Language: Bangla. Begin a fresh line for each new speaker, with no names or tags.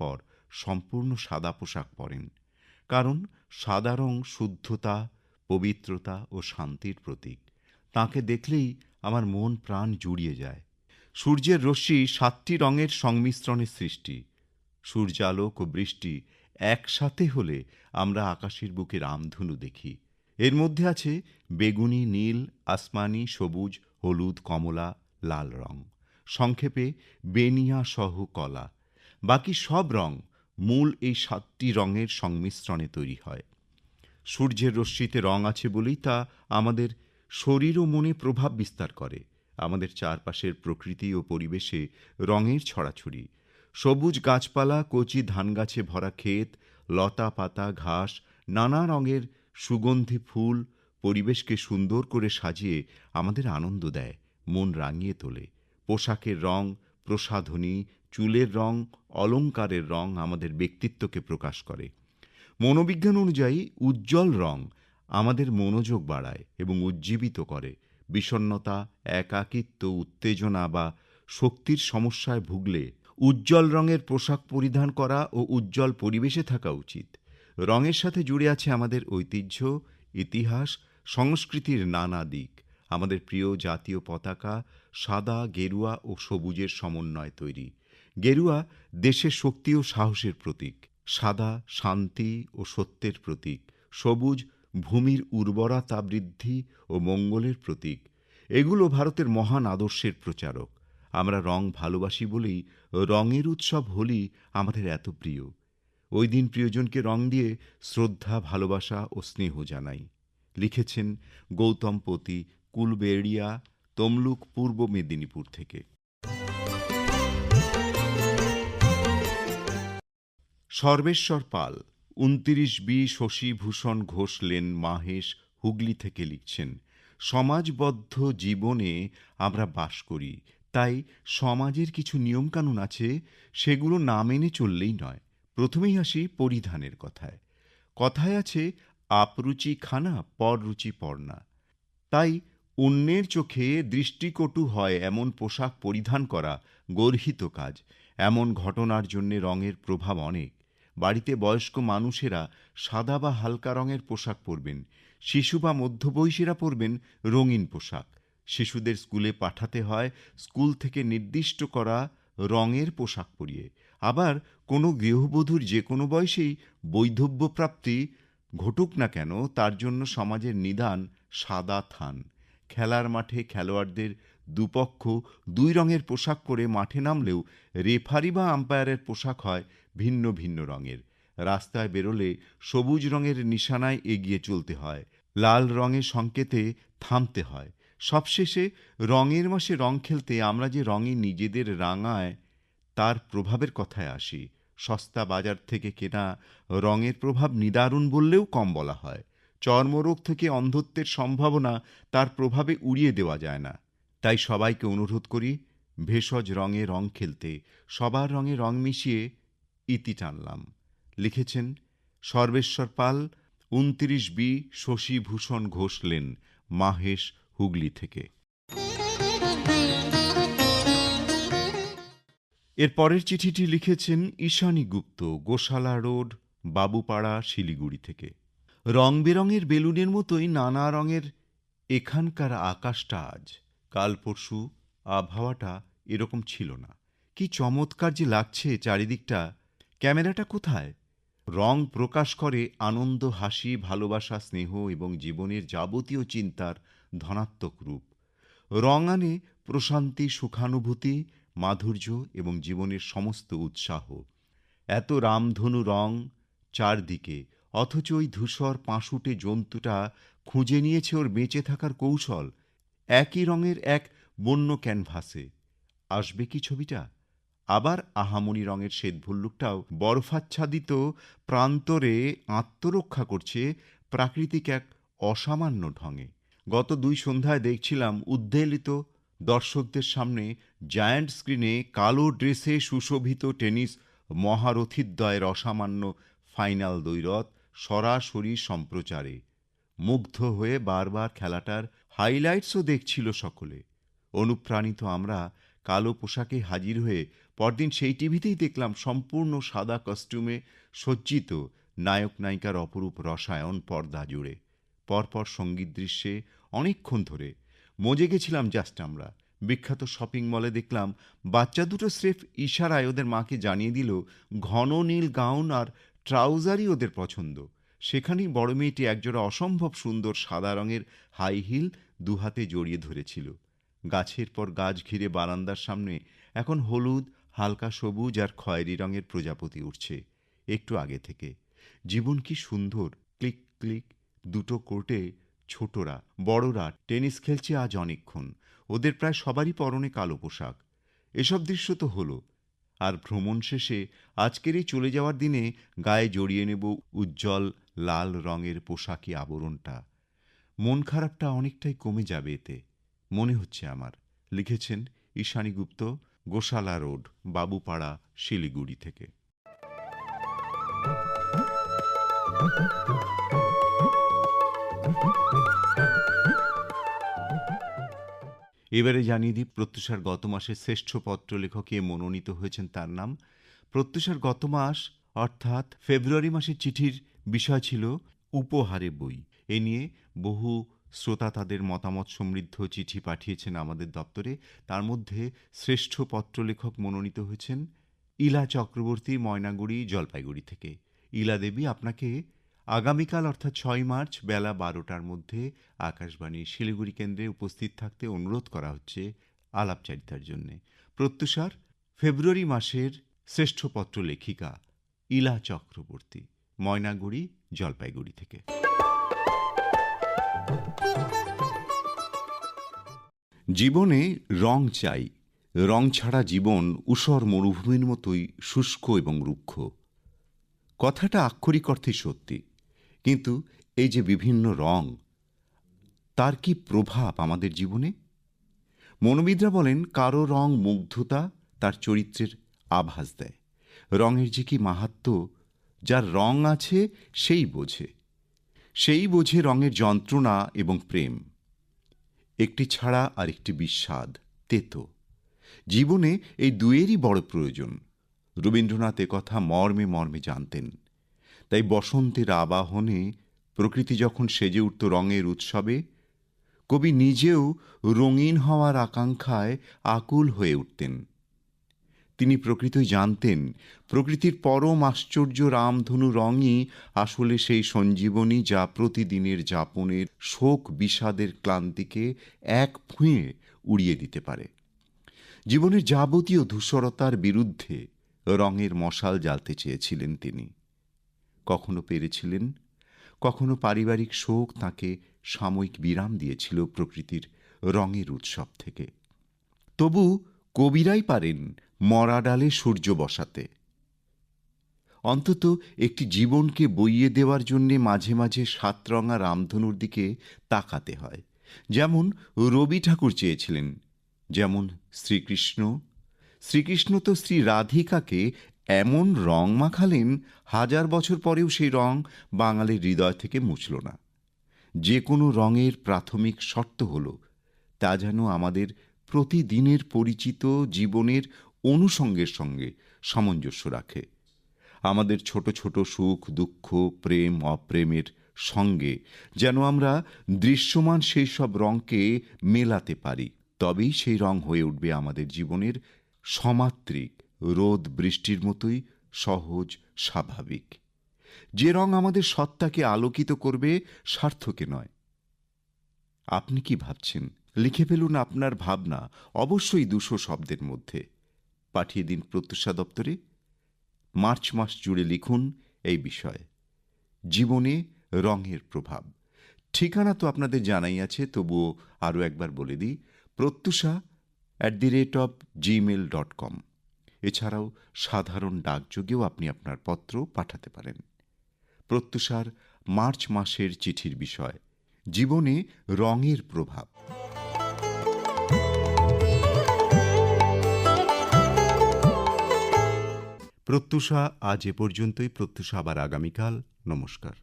পর সম্পূর্ণ সাদা পোশাক পরেন, কারণ সাদা রং শুদ্ধতা, পবিত্রতা ও শান্তির প্রতীক। তাঁকে দেখলেই আমার মন প্রাণ জুড়িয়ে যায়। সূর্যের রশ্মি ৭টি রঙের সংমিশ্রণে সৃষ্টি। সূর্যালোক ও বৃষ্টি একসাথে হলে আমরা আকাশের বুকে রামধনু দেখি। এর মধ্যে আছে বেগুনি, নীল, আসমানি, সবুজ, হলুদ, কমলা, লাল রং, সংক্ষেপে বেনিয়া সহ কলা। বাকি সব রং মূল এই ৭টি রঙের সংমিশ্রণে তৈরি হয়। সূর্যের রশ্মিতে রং আছে বলেই তা আমাদের শরীর ও মনে প্রভাব বিস্তার করে। আমাদের চারপাশের প্রকৃতি ও পরিবেশে রঙের ছড়াছড়ি। সবুজ গাছপালা, কচি ধানগাছে ভরা ক্ষেত, লতা পাতা, ঘাস, নানা রঙের সুগন্ধি ফুল পরিবেশকে সুন্দর করে সাজিয়ে আমাদের আনন্দ দেয়, মন রাঙিয়ে তোলে। পোশাকের রং, প্রসাধনী, চুলের রং, অলংকারের রং আমাদের ব্যক্তিত্বকে প্রকাশ করে। মনোবিজ্ঞান অনুযায়ী উজ্জ্বল রং আমাদের মনোযোগ বাড়ায় এবং উজ্জীবিত করে। বিষণ্ণতা, একাকিত্ব, উত্তেজনা বা শক্তির সমস্যায় ভুগলে উজ্জ্বল রঙের পোশাক পরিধান করা ও উজ্জ্বল পরিবেশে থাকা উচিত। রঙের সাথে জুড়ে আছে আমাদের ঐতিহ্য, ইতিহাস, সংস্কৃতির নানা দিক। আমাদের প্রিয় জাতীয় পতাকা সাদা, গেরুয়া ও সবুজের সমন্বয়ে তৈরি। গেরুয়া দেশের শক্তি ও সাহসের প্রতীক, সাদা শান্তি ও সত্যের প্রতীক, সবুজ ভূমির উর্বরতা বৃদ্ধি ও মঙ্গলের প্রতীক। এগুলো ভারতের মহান আদর্শের প্রচারক। আমরা রং ভালোবাসি বলেই রঙের উৎসব হোলি আমাদের এত প্রিয়। ওই দিন প্রিয়জনকে রং দিয়ে শ্রদ্ধা, ভালোবাসা ও স্নেহ জানাই। লিখেছেন গৌতম পতি, কুলবেড়িয়া, তমলুক, পূর্ব মেদিনীপুর থেকে। সর্বেশ্বর পাল ২৯ শশীভূষণ ঘোষ লেন, মাহেশ, হুগলি থেকে লিখছেন, সমাজবদ্ধ জীবনে আমরা বাস করি, তাই সমাজের কিছু নিয়মকানুন আছে, সেগুলো না মেনে চললেই নয়। প্রথমেই আসি পরিধানের কথায়। কথায় আছে, আপরুচি খানা পররুচি পরনা। তাই অন্যের চোখে দৃষ্টিকটু হয় এমন পোশাক পরিধান করা গর্হিত কাজ। এমন ঘটনার জন্যে রঙের প্রভাব অনেক। বাড়িতে বয়স্ক মানুষেরা সাদা বা হালকা রঙের পোশাক পরবেন। শিশু বা মধ্যবয়সীরা পরবেন রঙিন পোশাক। শিশুদের স্কুলে পাঠাতে হয় স্কুল থেকে নির্দিষ্ট করা রঙের পোশাক পরিয়ে। আবার কোনো গৃহবধূর যে কোনো বয়সেই বৈধব্য প্রাপ্তি ঘটুক না কেন, তার জন্য সমাজের নিদান সাদা থান। খেলার মাঠে খেলোয়াড়দের দুপক্ষ দুই রঙের পোশাক পরে মাঠে নামলেও রেফারি বা আম্পায়ারের পোশাক হয় ভিন্ন ভিন্ন রঙের। রাস্তায় বেরোলে সবুজ রঙের নিশানায় এগিয়ে চলতে হয়, লাল রঙের সংকেতে থামতে হয়। সবশেষে রঙের মাসে রং খেলতে আমরা যে রঙে নিজেদের রাঙায়, তার প্রভাবের কথায় আসি। সস্তা বাজার থেকে কেনা রঙের প্রভাব নিদারুণ বললেও কম বলা হয়। চর্মরোগ থেকে অন্ধত্বের সম্ভাবনা তার প্রভাবে উড়িয়ে দেওয়া যায় না। তাই সবাইকে অনুরোধ করি, ভেষজ রঙে রং খেলতে। সবার রঙে রং মিশিয়ে ইতি টানলাম। লিখেছেন সর্বেশ্বর পাল, ২৯ শশীভূষণ ঘোষ লেন, মাহেশ, হুগলি থেকে। এর পরের চিঠিটি লিখেছেন ঈশানী গুপ্ত, গোশালা রোড, বাবুপাড়া, শিলিগুড়ি থেকে। রং বেরঙের বেলুনের মতোই নানা রঙের এখানকার আকাশটা আজ। কাল পরশু আবহাওয়াটা এরকম ছিল না। কি চমৎকার যে লাগছে চারিদিকটা! ক্যামেরাটা কোথায়? রং প্রকাশ করে আনন্দ, হাসি, ভালোবাসা, স্নেহ এবং জীবনের যাবতীয় চিন্তার ধনাত্মক রূপ। রং আনে প্রশান্তি, সুখানুভূতি, মাধুর্য এবং জীবনের সমস্ত উৎসাহ। এত রামধনু রং চারদিকে, অথচ ওই ধূসর পাঁশুটে জন্তুটা খুঁজে নিয়েছে ওর বেঁচে থাকার কৌশল একই রঙের এক বন্য ক্যানভাসে। আসবে কি ছবিটা? আবার আহামরি রঙের শ্বেতভল্লুকটাও বরফাচ্ছাদিত প্রান্তরে আত্মরক্ষা করছে প্রাকৃতিক এক অসামান্য ঢঙে। গত ২ সন্ধ্যায় দেখছিলাম উদ্বেলিত দর্শকদের সামনে জায়ান্ট স্ক্রিনে কালো ড্রেসে সুশোভিত টেনিস মহারথীদ্বয়ের অসামান্য ফাইনাল দ্বৈরথ সরাসরি সম্প্রচারে। মুগ্ধ হয়ে বারবার খেলাটার হাইলাইটসও দেখছিল সকলে। অনুপ্রাণিত আমরা কালো পোশাকে হাজির হয়ে পরদিন সেই টিভিতেই দেখলাম সম্পূর্ণ সাদা কস্টিউমে সজ্জিত নায়ক নায়িকার অপরূপ রসায়ন পর্দা জুড়ে। পরপর সঙ্গীত দৃশ্যে অনেকক্ষণ ধরে মজে গেছিলাম জাস্ট আমরা। বিখ্যাত শপিং মলে দেখলাম বাচ্চা দুটো স্রেফ ইশারায় ওদের মাকে জানিয়ে দিল ঘন নীল গাউন আর ট্রাউজারই ওদের পছন্দ। সেখানেই বড় মেয়েটি একজোড়া অসম্ভব সুন্দর সাদা রঙের হাই হিল দুহাতে জড়িয়ে ধরেছিল। গাছের পর গাছ ঘিরে বারান্দার সামনে এখন হলুদ, হালকা সবুজ আর খয়েরি রঙের প্রজাপতি উঠছে একটু আগে থেকে। জীবন কি সুন্দর! ক্লিক ক্লিক দুটো কোর্টে ছোটরা বড়রা টেনিস খেলছে আজ অনেকক্ষণ। ওদের প্রায় সবারই পরনে কালো পোশাক। এসব দৃশ্য তো হলো, আর ভ্রমণ শেষে আজকের এই চলে যাওয়ার দিনে গায়ে জড়িয়ে নেব উজ্জ্বল লাল রঙের পোশাকি আবরণটা। মন খারাপটা অনেকটাই কমে যাবে এতে, মনে হচ্ছে আমার। লিখেছেন ঈশানী গুপ্ত, গোশালা রোড, বাবুপাড়া, শিলিগুড়ি থেকে। এবারে জানিয়ে দিই প্রত্যুষার গত মাসে শ্রেষ্ঠ পত্রলেখক কে মনোনীত হয়েছেন তার নাম। প্রত্যুষার গত মাস অর্থাৎ ফেব্রুয়ারি মাসের চিঠির বিষয় ছিল উপহারে বই। এ নিয়ে বহু শ্রোতা তাদের মতামত সমৃদ্ধ চিঠি পাঠিয়েছেন আমাদের দপ্তরে। তার মধ্যে শ্রেষ্ঠ পত্রলেখক মনোনীত হয়েছেন ইলা চক্রবর্তী, ময়নাগুড়ি, জলপাইগুড়ি থেকে। ইলা দেবী, আপনাকে আগামীকাল অর্থাৎ 6 মার্চ বেলা 12টার মধ্যে আকাশবাণী শিলিগুড়ি কেন্দ্রে উপস্থিত থাকতে অনুরোধ করা হচ্ছে আলাপচারিতার জন্যে। প্রত্যুষার ফেব্রুয়ারি মাসের শ্রেষ্ঠ পত্র লেখিকা ইলা চক্রবর্তী, ময়নাগুড়ি, জলপাইগুড়ি থেকে। জীবনে রং চাই, রং ছাড়া জীবন ঊষর মরুভূমির মতোই শুষ্ক এবং রুক্ষ। কথাটা আক্ষরিক অর্থে সত্যি, কিন্তু এই যে বিভিন্ন রং, তার কি প্রভাব আমাদের জীবনে? মনোবিদরা বলেন কারো রং মুগ্ধতা, তার চরিত্রের আভাস দেয়। রঙের যে কি মাহাত্ম্য, যার রং আছে সেই বোঝে। সেই বোঝে রঙের যন্ত্রণা এবং প্রেম। একটি ছাড়া আর একটি বিস্বাদ, তেতো। জীবনে এই দুয়েরই বড় প্রয়োজন। রবীন্দ্রনাথ কথা মর্মে মর্মে জানতেন। তাই বসন্তের আবাহনে প্রকৃতি যখন সেজে উঠত রঙের উৎসবে, কবি নিজেও রঙিন হওয়ার আকাঙ্ক্ষায় আকুল হয়ে উঠতেন। তিনি প্রকৃতই জানতেন প্রকৃতির পরম আশ্চর্য রামধনু রঙই আসলে সেই সঞ্জীবনী যা প্রতিদিনের যাপনের শোক বিষাদের ক্লান্তিকে এক ভুঁয়ে উড়িয়ে দিতে পারে। জীবনের যাবতীয় ধূসরতার বিরুদ্ধে রঙের মশাল জ্বালতে চেয়েছিলেন তিনি। কখনো পেরেছিলেন, কখনো পারিবারিক শোক তাকে সাময়িক বিরাম দিয়েছিল প্রকৃতির রঙের উৎসব থেকে। তবু কবিরাই পারেন মরা ডালে সূর্য বসাতে। অন্তত একটি জীবনকে বইয়ে দেওয়ার জন্যে মাঝে মাঝে সাতরঙা রামধনুর দিকে তাকাতে হয়। যেমন রবি ঠাকুর চেয়েছিলেন, যেমন শ্রীকৃষ্ণ তো শ্রী রাধিকাকে এমন রং মাখালেন, 1000 বছর পরেও সেই রং বাঙালির হৃদয় থেকে মুছল না। যে কোনো রঙের প্রাথমিক শর্ত হল তা যেন আমাদের প্রতিদিনের পরিচিত জীবনের অনুষঙ্গের সঙ্গে সামঞ্জস্য রাখে। আমাদের ছোট ছোট সুখ দুঃখ, প্রেম অপ্রেমের সঙ্গে যেন আমরা দৃশ্যমান সেই সব রঙকে মেলাতে পারি। তবেই সেই রং হয়ে উঠবে আমাদের জীবনের সমাত্রিক রোদ বৃষ্টির মতোই সহজ, স্বাভাবিক। যে রং আমাদের সত্তাকে আলোকিত করবে, স্বার্থকে নয়। আপনি কি ভাবছেন? লিখে ফেলুন আপনার ভাবনা, অবশ্যই 200 শব্দের মধ্যে। পাঠিয়ে দিন প্রত্যুষা দপ্তরে। মার্চ মাস জুড়ে লিখুন এই বিষয়ে, জীবনে রঙের প্রভাব। ঠিকানা তো আপনাদের জানাই আছে, তবুও আরও একবার বলে দিই, protyusha@gmail.com। এছাড়াও সাধারণ ডাকযোগেও আপনি আপনার পত্র পাঠাতে পারেন। প্রত্যুষার মার্চ মাসের চিঠির বিষয়, জীবনে রঙের প্রভাব। প্রত্যুষা আজ এ পর্যন্তই। প্রত্যুষা আবার আগামীকাল। নমস্কার।